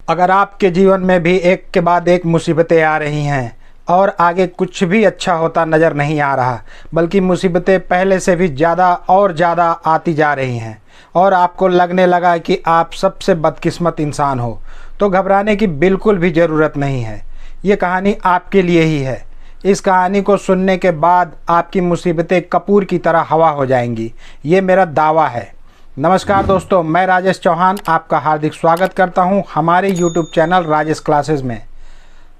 अगर आपके जीवन में भी एक के बाद एक मुसीबतें आ रही हैं और आगे कुछ भी अच्छा होता नज़र नहीं आ रहा, बल्कि मुसीबतें पहले से भी ज़्यादा और ज़्यादा आती जा रही हैं और आपको लगने लगा कि आप सबसे बदकिस्मत इंसान हो, तो घबराने की बिल्कुल भी ज़रूरत नहीं है। ये कहानी आपके लिए ही है। इस कहानी को सुनने के बाद आपकी मुसीबतें कपूर की तरह हवा हो जाएंगी, ये मेरा दावा है। नमस्कार दोस्तों, मैं राजेश चौहान आपका हार्दिक स्वागत करता हूं हमारे YouTube चैनल राजेश क्लासेस में।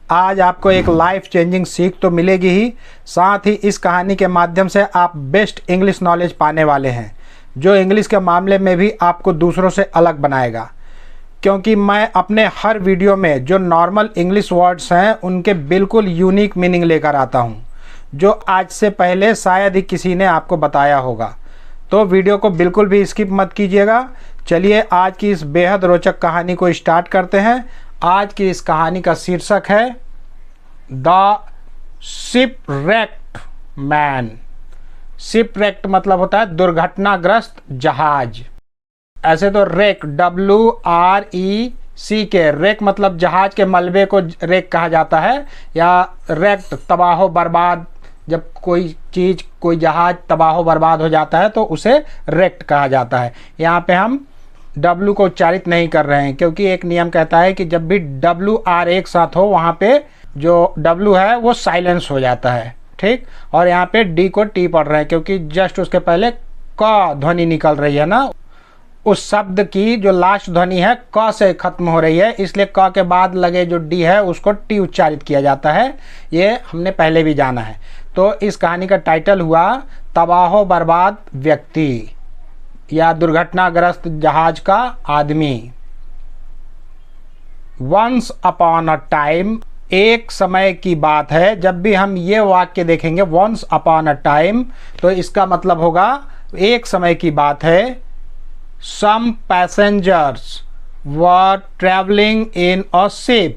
आज आपको एक लाइफ चेंजिंग सीख तो मिलेगी ही, साथ ही इस कहानी के माध्यम से आप बेस्ट इंग्लिश नॉलेज पाने वाले हैं, जो इंग्लिश के मामले में भी आपको दूसरों से अलग बनाएगा। क्योंकि मैं अपने हर वीडियो में जो नॉर्मल इंग्लिश वर्ड्स हैं उनके बिल्कुल यूनिक मीनिंग लेकर आता हूं, जो आज से पहले शायद ही किसी ने आपको बताया होगा। तो वीडियो को बिल्कुल भी स्किप मत कीजिएगा। चलिए आज की इस बेहद रोचक कहानी को स्टार्ट करते हैं। आज की इस कहानी का शीर्षक है द शिपरेक्ट मैन। शिपरेक्ट मतलब होता है दुर्घटनाग्रस्त जहाज। ऐसे तो रेक WREC रेक मतलब जहाज के मलबे को रेक कहा जाता है, या रेक्ट तबाह बर्बाद। जब कोई चीज़ कोई जहाज तबाह बर्बाद हो जाता है तो उसे रेक्ट कहा जाता है। यहाँ पे हम W को उच्चारित नहीं कर रहे हैं, क्योंकि एक नियम कहता है कि जब भी WR एक साथ हो वहाँ पे जो W है वो साइलेंस हो जाता है, ठीक। और यहाँ पे D को T पढ़ रहे हैं, क्योंकि जस्ट उसके पहले क ध्वनि निकल रही है ना, उस शब्द की जो लास्ट ध्वनि है क से खत्म हो रही है, इसलिए क के बाद लगे जो डी है उसको टी उच्चारित किया जाता है। ये हमने पहले भी जाना है। तो इस कहानी का टाइटल हुआ तबाह बर्बाद व्यक्ति या दुर्घटनाग्रस्त जहाज का आदमी। वंस अपॉन अ टाइम, एक समय की बात है। जब भी हम ये वाक्य देखेंगे वंस अपॉन अ टाइम, तो इसका मतलब होगा एक समय की बात है। Some passengers were traveling in a ship।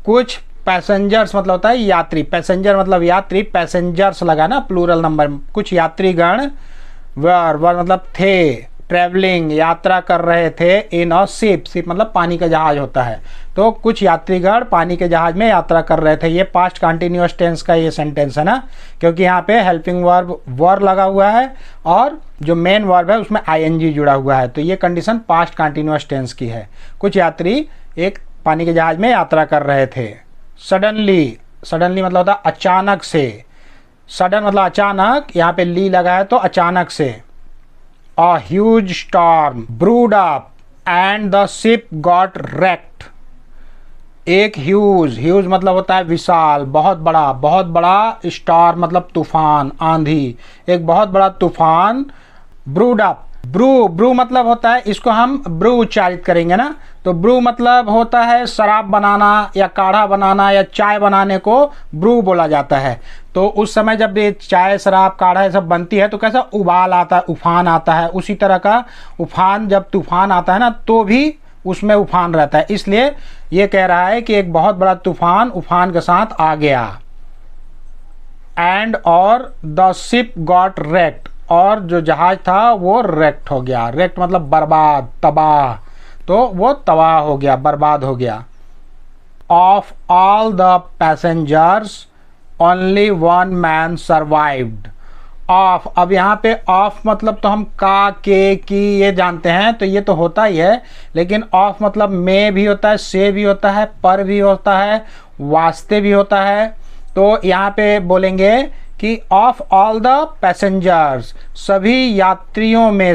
कुछ पैसेंजर्स मतलब होता है यात्री, पैसेंजर मतलब यात्री, पैसेंजर्स लगा ना प्लूरल नंबर। कुछ यात्रीगण वर मतलब थे, ट्रैवलिंग यात्रा कर रहे थे, इन अ शिप, शिप मतलब पानी का जहाज होता है। तो कुछ यात्रीगण पानी के जहाज में यात्रा कर रहे थे। ये पास्ट कंटिन्यूअस टेंस का ये सेंटेंस है ना, क्योंकि यहाँ पे हेल्पिंग वर्ब वर लगा हुआ है और जो मेन वर्ब है उसमें ING जुड़ा हुआ है। तो ये कंडीशन पास्ट कंटिन्यूअस टेंस की है। कुछ यात्री एक पानी के जहाज में यात्रा कर रहे थे। सडनली, सडनली मतलब होता है अचानक से। सडन मतलब अचानक, यहाँ पे ली लगा है तो अचानक से। A huge storm brewed up and the ship got wrecked। एक ह्यूज मतलब होता है विशाल, बहुत बड़ा। स्टार मतलब तूफान, आंधी। एक बहुत बड़ा तूफान। ब्रूड अप, ब्रू मतलब होता है, इसको हम ब्रू उच्चारित करेंगे ना, तो ब्रू मतलब होता है शराब बनाना या काढ़ा बनाना या चाय बनाने को ब्रू बोला जाता है। तो उस समय जब ये चाय शराब काढ़ा ये सब बनती है तो कैसा उबाल आता है, उफान आता है। उसी तरह का उफान, जब तूफान आता है ना तो भी उसमें उफान रहता है। इसलिए ये कह रहा है कि एक बहुत बड़ा तूफान उफान के साथ आ गया। एंड और द शिप गॉट रेक्ट, और जो जहाज था वो रेक्ट हो गया। रेक्ट मतलब बर्बाद, तबाह, तो वो तबाह हो गया, बर्बाद हो गया। Of all the passengers only one man survived. Of, अब यहाँ पे ऑफ मतलब तो हम का, के, की ये जानते हैं, तो ये तो होता ही है। लेकिन ऑफ मतलब में भी होता है, से भी होता है, पर भी होता है, वास्ते भी होता है। तो यहाँ पे बोलेंगे कि ऑफ ऑल द पैसेंजर्स, सभी यात्रियों में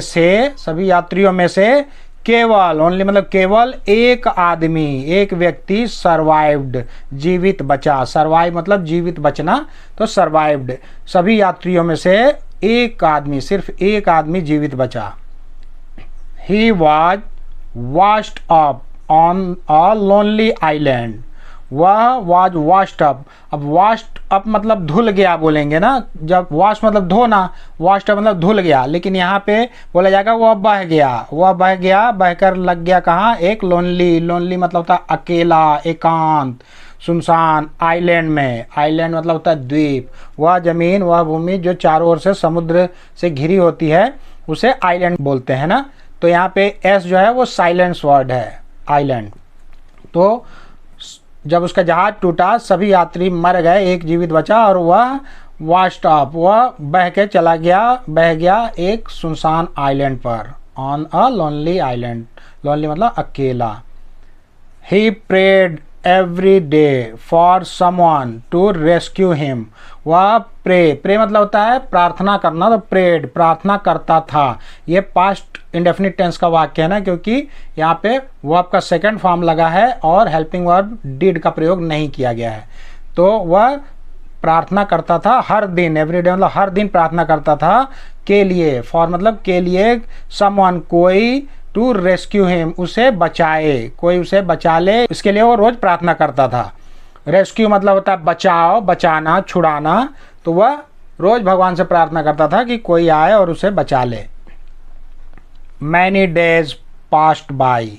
से केवल, ओनली मतलब केवल एक आदमी, एक व्यक्ति सर्वाइव्ड जीवित बचा। सर्वाइव मतलब जीवित बचना, तो सर्वाइव्ड, सभी यात्रियों में से एक आदमी, सिर्फ एक आदमी जीवित बचा। He was washed up on a lonely island. वह वॉज वॉश्ड अप, अब वॉश्ड अप मतलब धुल गया बोलेंगे ना, जब वॉश मतलब धोना, वॉश्ड अप मतलब धुल गया। लेकिन यहाँ पे बोला जाएगा वह बह गया, बहकर लग गया कहाँ, एक लोनली, लोनली मतलब होता है अकेला, एकांत, सुनसान, आइलैंड में। आइलैंड मतलब होता है द्वीप। वह जमीन, वह भूमि जो चारों ओर से समुद्र से घिरी होती है उसे आइलैंड बोलते हैं ना। तो यहाँ पे एस जो है वो साइलेंस वर्ड है, आइलैंड। तो जब उसका जहाज टूटा सभी यात्री मर गए, एक जीवित बचा और वह वॉश्ड अप, वह बह गया एक सुनसान आइलैंड पर, on a lonely island. Lonely मतलब अकेला। He prayed every day for someone to rescue him. वह प्रे मतलब होता है प्रार्थना करना, तो प्रेड प्रार्थना करता था। ये पास्ट इंडेफिनिट टेंस का वाक्य है ना, क्योंकि यहाँ पे वर्ब का सेकंड फॉर्म लगा है और हेल्पिंग वर्ब डिड का प्रयोग नहीं किया गया है। तो वह प्रार्थना करता था हर दिन, एवरीडे मतलब हर दिन प्रार्थना करता था के लिए, फॉर मतलब के लिए, समवन कोई, टू रेस्क्यू हिम उसे बचाए, कोई उसे बचा ले, इसके लिए वो रोज प्रार्थना करता था। रेस्क्यू मतलब होता है बचाओ, बचाना, छुड़ाना। तो वह रोज भगवान से प्रार्थना करता था कि कोई आए और उसे बचा ले। मैनी डेज पास्ट बाई,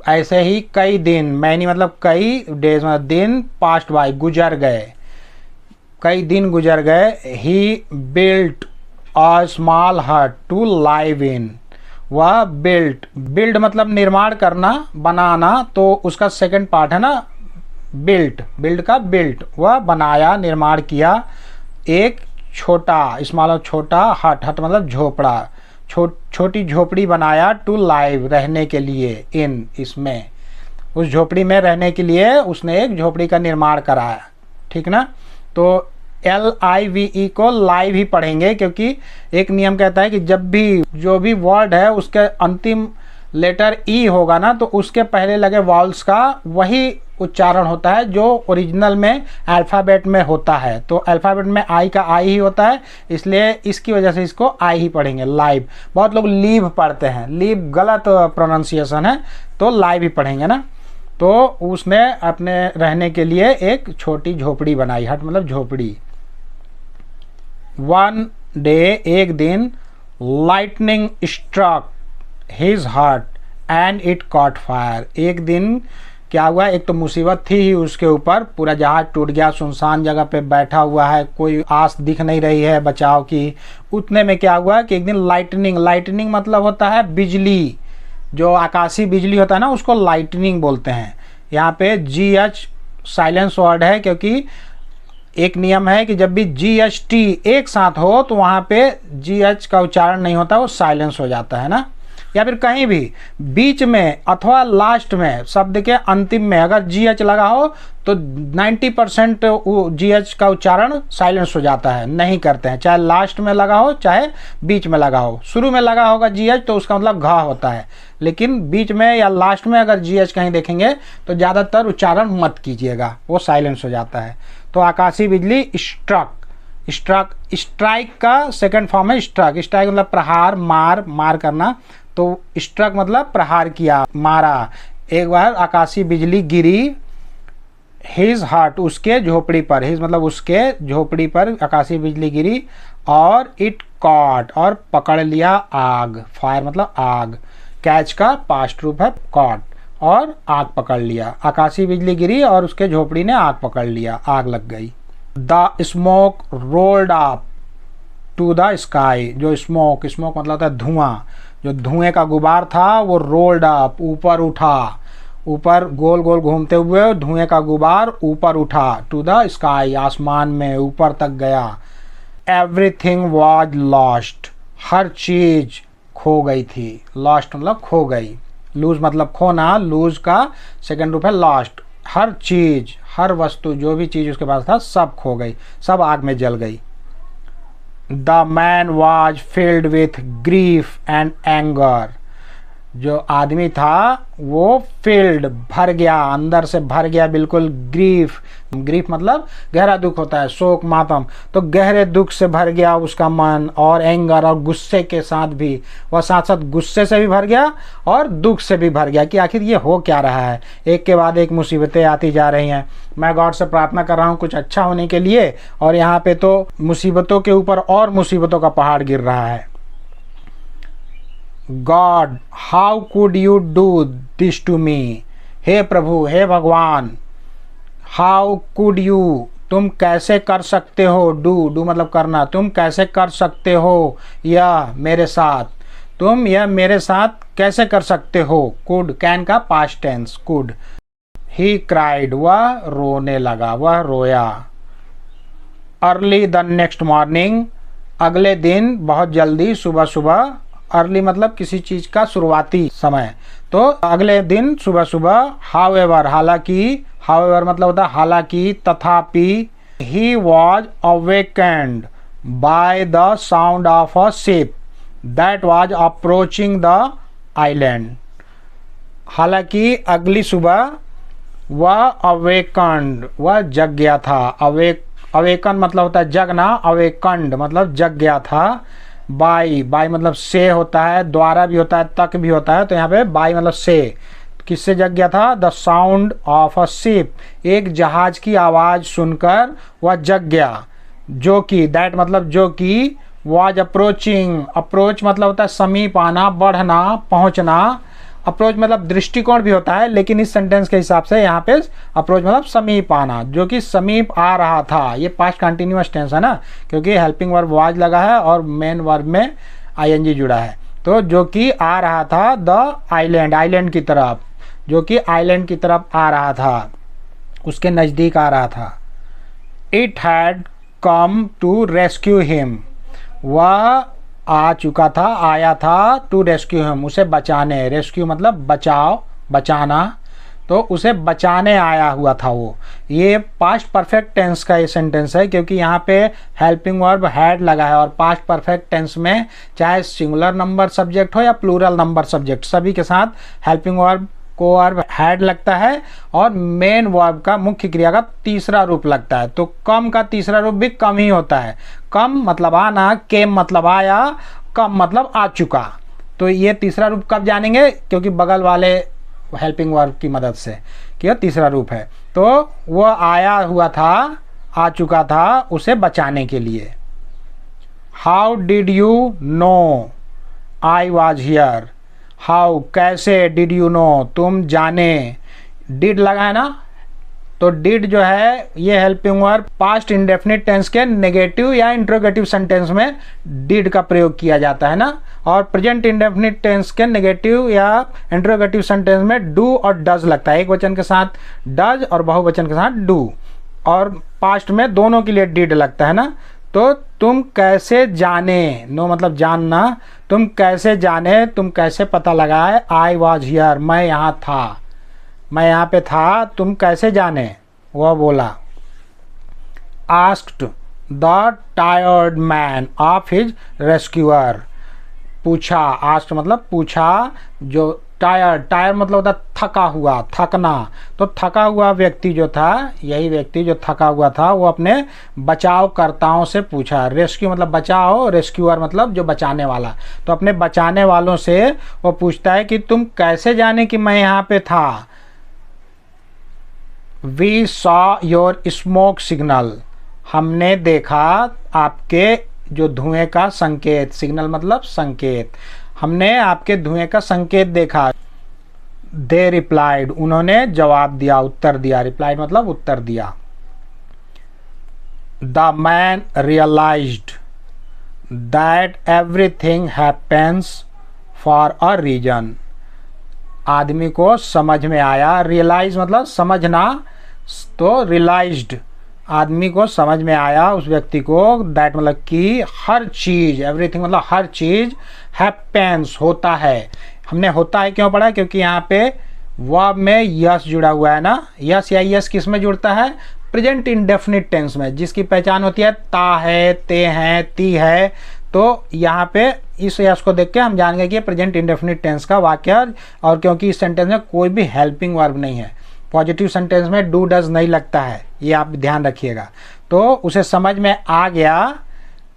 ऐसे ही कई दिन, मैनी मतलब कई, डेज मतलब दिन, पास्ट बाई गुजर गए, कई दिन गुजर गए। ही बिल्ट अ स्मॉल हट टू लाइव इन। वह बिल्ड मतलब निर्माण करना, बनाना, तो उसका सेकंड पार्ट है ना बिल्ड का बिल्ट, वह बनाया, निर्माण किया एक छोटा, स्मॉल छोटा, हट मतलब झोपड़ा, छोटी झोपड़ी बनाया, टू लाइव रहने के लिए, इन इसमें, उस झोपड़ी में रहने के लिए उसने एक झोपड़ी का निर्माण कराया। ठीक ना। तो LIVE को लाइव ही पढ़ेंगे, क्योंकि एक नियम कहता है कि जब भी जो भी वर्ड है उसके अंतिम लेटर ई होगा ना, तो उसके पहले लगे वॉल्स का वही उच्चारण होता है जो ओरिजिनल में अल्फ़ाबेट में होता है। तो अल्फ़ाबेट में आई का आई ही होता है, इसलिए इसकी वजह से इसको आई ही पढ़ेंगे, लाइव। बहुत लोग लीव पढ़ते हैं, लीव गलत प्रोनाउंसिएशन है, तो लाइव ही पढ़ेंगे ना। तो उसने अपने रहने के लिए एक छोटी झोपड़ी बनाई, हट मतलब झोपड़ी। वन डे एक दिन, लाइटनिंग स्ट्रक हिज हट एंड इट कॉट फायर। एक दिन क्या हुआ, एक तो मुसीबत थी ही उसके ऊपर, पूरा जहाज टूट गया, सुनसान जगह पे बैठा हुआ है, कोई आस दिख नहीं रही है बचाव की। उतने में क्या हुआ कि एक दिन लाइटनिंग मतलब होता है बिजली, जो आकाशीय बिजली होता है ना उसको लाइटनिंग बोलते हैं। यहाँ पे GH साइलेंस वर्ड है, क्योंकि एक नियम है कि जब भी GHT एक साथ हो तो वहाँ पे GH का उच्चारण नहीं होता, वो साइलेंस हो जाता है ना। या फिर कहीं भी बीच में अथवा लास्ट में शब्द के अंतिम में अगर GH लगा हो तो 90% GH का उच्चारण साइलेंस हो जाता है, नहीं करते हैं, चाहे लास्ट में लगा हो चाहे बीच में लगा हो। शुरू में लगा होगा GH तो उसका मतलब घ होता है, लेकिन बीच में या लास्ट में अगर GH कहीं देखेंगे तो ज़्यादातर उच्चारण मत कीजिएगा, वो साइलेंस हो जाता है। तो आकाशीय बिजली स्ट्राइक का सेकंड फॉर्म है स्ट्राइक मतलब प्रहार, मार करना। तो स्ट्रक मतलब प्रहार किया, मारा। एक बार आकाशीय बिजली गिरी हिज हट उसके झोपड़ी पर, हिज मतलब उसके झोपड़ी पर आकाशीय बिजली गिरी, और इट कॉट और पकड़ लिया आग, फायर मतलब आग, कैच का पास्ट रूप है कॉट, और आग पकड़ लिया। आकाशीय बिजली गिरी और उसके झोपड़ी ने आग पकड़ लिया, आग लग गई। The smoke rolled up to the sky. जो स्मोक मतलब होता है धुआं, जो धुएं का गुबार था वो रोल्ड अप ऊपर उठा, ऊपर गोल गोल घूमते हुए धुएं का गुबार ऊपर उठा, टू द स्काई आसमान में ऊपर तक गया। एवरीथिंग वॉज लॉस्ट, हर चीज खो गई थी, लॉस्ट मतलब खो गई, लूज मतलब खोना, लूज का सेकंड रूप है लॉस्ट। हर चीज, हर वस्तु, जो भी चीज उसके पास था सब खो गई, सब आग में जल गई। The man was filled with grief and anger. जो आदमी था वो फील्ड भर गया, अंदर से भर गया बिल्कुल, ग्रीफ मतलब गहरा दुख होता है, शोक मातम, तो गहरे दुख से भर गया उसका मन, और एंगर और गुस्से के साथ भी, वह साथ साथ गुस्से से भी भर गया और दुख से भी भर गया कि आखिर ये हो क्या रहा है, एक के बाद एक मुसीबतें आती जा रही हैं। मैं गॉड से प्रार्थना कर रहा हूँ कुछ अच्छा होने के लिए, और यहाँ पे तो मुसीबतों के ऊपर और मुसीबतों का पहाड़ गिर रहा है। God how could you do this to me. हे प्रभु, हे भगवान, हाउ कुड यू तुम कैसे कर सकते हो, डू मतलब करना, तुम कैसे कर सकते हो यह मेरे साथ, तुम यह मेरे साथ कैसे कर सकते हो। कुड कैन का past tense could. He cried, वह रोने लगा, वह रोया। अर्ली द नेक्स्ट मॉर्निंग, अगले दिन बहुत जल्दी, सुबह सुबह। अर्ली मतलब किसी चीज का शुरुआती समय, तो अगले दिन सुबह सुबह। हाउएवर, हालांकि, हाउएवर मतलब होता है हालांकि, तथापि। He was awakened by the sound of a ship that was approaching the island. हालांकि अगली सुबह वह अवेकंड, वह जग गया था। अवेकन मतलब होता है जगना, अवेकंड मतलब जग गया था। बाई, बाई मतलब से होता है, द्वारा भी होता है, तक भी होता है, तो यहाँ पे बाई मतलब से। किससे जग गया था? The sound of a ship, एक जहाज की आवाज़ सुनकर वह जग गया। जो कि, दैट मतलब जो कि, वॉज अप्रोचिंग, अप्रोच मतलब होता है समीप आना, बढ़ना, पहुँचना। अप्रोच मतलब दृष्टिकोण भी होता है, लेकिन इस सेंटेंस के हिसाब से यहाँ पे अप्रोच मतलब समीप आना, जो कि समीप आ रहा था। ये पास्ट कंटिन्यूअस टेंस है ना, क्योंकि हेल्पिंग वर्ब वाज लगा है और मेन वर्ब में आईएनजी जुड़ा है। तो जो कि आ रहा था द आइलैंड, आइलैंड की तरफ, जो कि आइलैंड की तरफ आ रहा था, उसके नज़दीक आ रहा था। It had come to rescue him, वह आ चुका था, आया था, टू रेस्क्यू हिम, उसे बचाने। रेस्क्यू मतलब बचाओ, बचाना, तो उसे बचाने आया हुआ था वो। ये पास्ट परफेक्ट टेंस का ये सेंटेंस है, क्योंकि यहाँ पे हेल्पिंग वर्ब हैड लगा है, और पास्ट परफेक्ट टेंस में चाहे सिंगुलर नंबर सब्जेक्ट हो या प्लूरल नंबर सब्जेक्ट, सभी के साथ हेल्पिंग वर्ब को वर्ब हैड लगता है, और मेन वर्ब का, मुख्य क्रिया का तीसरा रूप लगता है। तो कम का तीसरा रूप भी कम ही होता है। कम मतलब आना, केम मतलब आया, कम मतलब आ चुका। तो ये तीसरा रूप कब जानेंगे? क्योंकि बगल वाले हेल्पिंग वर्ब की मदद से कि यह तीसरा रूप है। तो वह आया हुआ था, आ चुका था, उसे बचाने के लिए। How did you know I was here, how कैसे, डिड यू नो तुम जाने, डिड लगा है ना, तो डिड जो है ये helping verb past indefinite tense के नेगेटिव या इंट्रोगेटिव सेंटेंस में डिड का प्रयोग किया जाता है ना, और प्रेजेंट इंडेफिनिट टेंस के नेगेटिव या इंट्रोगेटिव सेंटेंस में डू और डज लगता है। एक वचन के साथ डज और बहुवचन के साथ डू, और पास्ट में दोनों के लिए डिड लगता है ना। तो तुम कैसे जाने, नो मतलब जानना, तुम कैसे जाने, तुम कैसे पता लगाए, आई वॉज हियर मैं यहाँ था, मैं यहाँ पे था, तुम कैसे जाने, वह बोला। Asked the tired man of his rescuer, पूछा, आस्क्ड मतलब पूछा, जो टायर्ड, टायर मतलब होता थका हुआ, थकना, तो थका हुआ व्यक्ति जो था, यही व्यक्ति जो थका हुआ था, वो अपने बचावकर्ताओं से पूछा। रेस्क्यू मतलब बचाओ, रेस्क्यूअर मतलब जो बचाने वाला, तो अपने बचाने वालों से वो पूछता है कि तुम कैसे जाने कि मैं यहाँ पे था। We saw your smoke signal, हमने देखा आपके जो धुएं का संकेत, सिग्नल मतलब संकेत, हमने आपके धुएं का संकेत देखा। दे रिप्लाइड, उन्होंने जवाब दिया, उत्तर दिया, रिप्लाइड मतलब उत्तर दिया। The man realised that everything happens for a reason, आदमी को समझ में आया, रियलाइज मतलब समझना, तो रियलाइज्ड आदमी को समझ में आया, उस व्यक्ति को, दैट मतलब कि हर चीज़, एवरीथिंग मतलब हर चीज़, हैपेंस होता है। हमने होता है क्यों पढ़ा? क्योंकि यहाँ पे वर्ब में यस जुड़ा हुआ है ना। यस या यस किस में जुड़ता है? प्रेजेंट इंडेफिनिट टेंस में, जिसकी पहचान होती है ता है, ते हैं, ती है। तो यहाँ पे इस यस को देख के हम जान गए कि प्रेजेंट इंडेफिनिट टेंस का वाक्य, और क्योंकि इस सेंटेंस में कोई भी हेल्पिंग वर्ब नहीं है, पॉजिटिव सेंटेंस में डू डज नहीं लगता है, ये आप ध्यान रखिएगा। तो उसे समझ में आ गया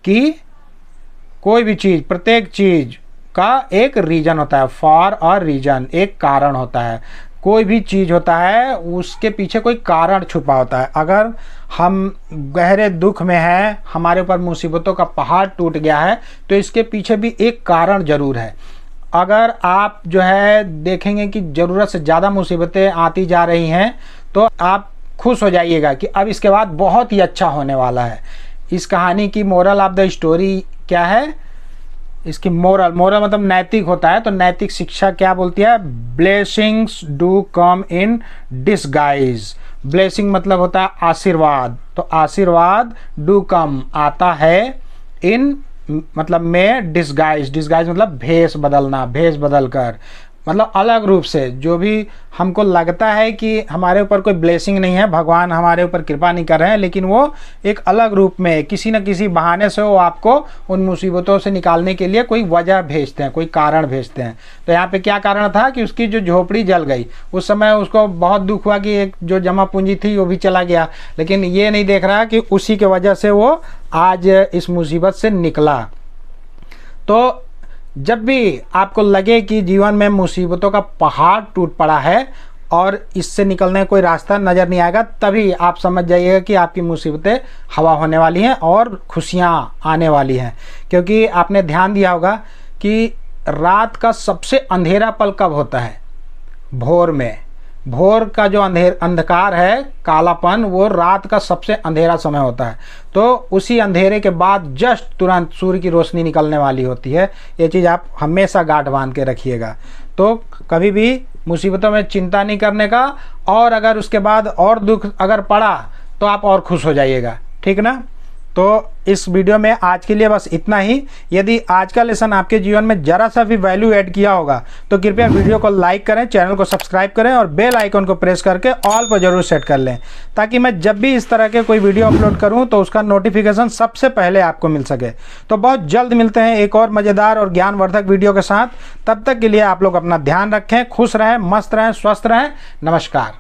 कि कोई भी चीज़, प्रत्येक चीज़ का एक रीजन होता है, फॉर और रीजन एक कारण होता है। कोई भी चीज़ होता है उसके पीछे कोई कारण छुपा होता है। अगर हम गहरे दुख में हैं, हमारे ऊपर मुसीबतों का पहाड़ टूट गया है, तो इसके पीछे भी एक कारण जरूर है। अगर आप जो है देखेंगे कि ज़रूरत से ज़्यादा मुसीबतें आती जा रही हैं, तो आप खुश हो जाइएगा कि अब इसके बाद बहुत ही अच्छा होने वाला है। इस कहानी की मोरल ऑफ द स्टोरी क्या है? इसकी मोरल, मोरल मतलब नैतिक होता है, तो नैतिक शिक्षा क्या बोलती है? Blessings do come in disguise. Blessing मतलब होता है आशीर्वाद, तो आशीर्वाद डू कम आता है, इन मतलब में डिसगाइज, डिसगाइज मतलब भेष बदलना, भेष बदल कर, मतलब अलग रूप से। जो भी हमको लगता है कि हमारे ऊपर कोई ब्लेसिंग नहीं है, भगवान हमारे ऊपर कृपा नहीं कर रहे हैं, लेकिन वो एक अलग रूप में किसी न किसी बहाने से वो आपको उन मुसीबतों से निकालने के लिए कोई वजह भेजते हैं, कोई कारण भेजते हैं। तो यहाँ पे क्या कारण था कि उसकी जो झोपड़ी जल गई, उस समय उसको बहुत दुख हुआ कि एक जो जमा पूंजी थी वो भी चला गया, लेकिन ये नहीं देख रहा कि उसी के वजह से वो आज इस मुसीबत से निकला। तो जब भी आपको लगे कि जीवन में मुसीबतों का पहाड़ टूट पड़ा है और इससे निकलने का कोई रास्ता नज़र नहीं आएगा, तभी आप समझ जाइएगा कि आपकी मुसीबतें हवा होने वाली हैं और खुशियाँ आने वाली हैं। क्योंकि आपने ध्यान दिया होगा कि रात का सबसे अंधेरा पल कब होता है? भोर में। भोर का जो अंधकार है, कालापन, वो रात का सबसे अंधेरा समय होता है। तो उसी अंधेरे के बाद जस्ट तुरंत सूर्य की रोशनी निकलने वाली होती है। ये चीज़ आप हमेशा गांठ बांध के रखिएगा। तो कभी भी मुसीबतों में चिंता नहीं करने का, और अगर उसके बाद और दुख अगर पड़ा तो आप और खुश हो जाइएगा, ठीक ना? तो इस वीडियो में आज के लिए बस इतना ही। यदि आज का लेसन आपके जीवन में ज़रा सा भी वैल्यू ऐड किया होगा तो कृपया वीडियो को लाइक करें, चैनल को सब्सक्राइब करें और बेल आइकन को प्रेस करके ऑल पर जरूर सेट कर लें, ताकि मैं जब भी इस तरह के कोई वीडियो अपलोड करूं तो उसका नोटिफिकेशन सबसे पहले आपको मिल सके। तो बहुत जल्द मिलते हैं एक और मज़ेदार और ज्ञानवर्धक वीडियो के साथ। तब तक के लिए आप लोग अपना ध्यान रखें, खुश रहें, मस्त रहें, स्वस्थ रहें। नमस्कार।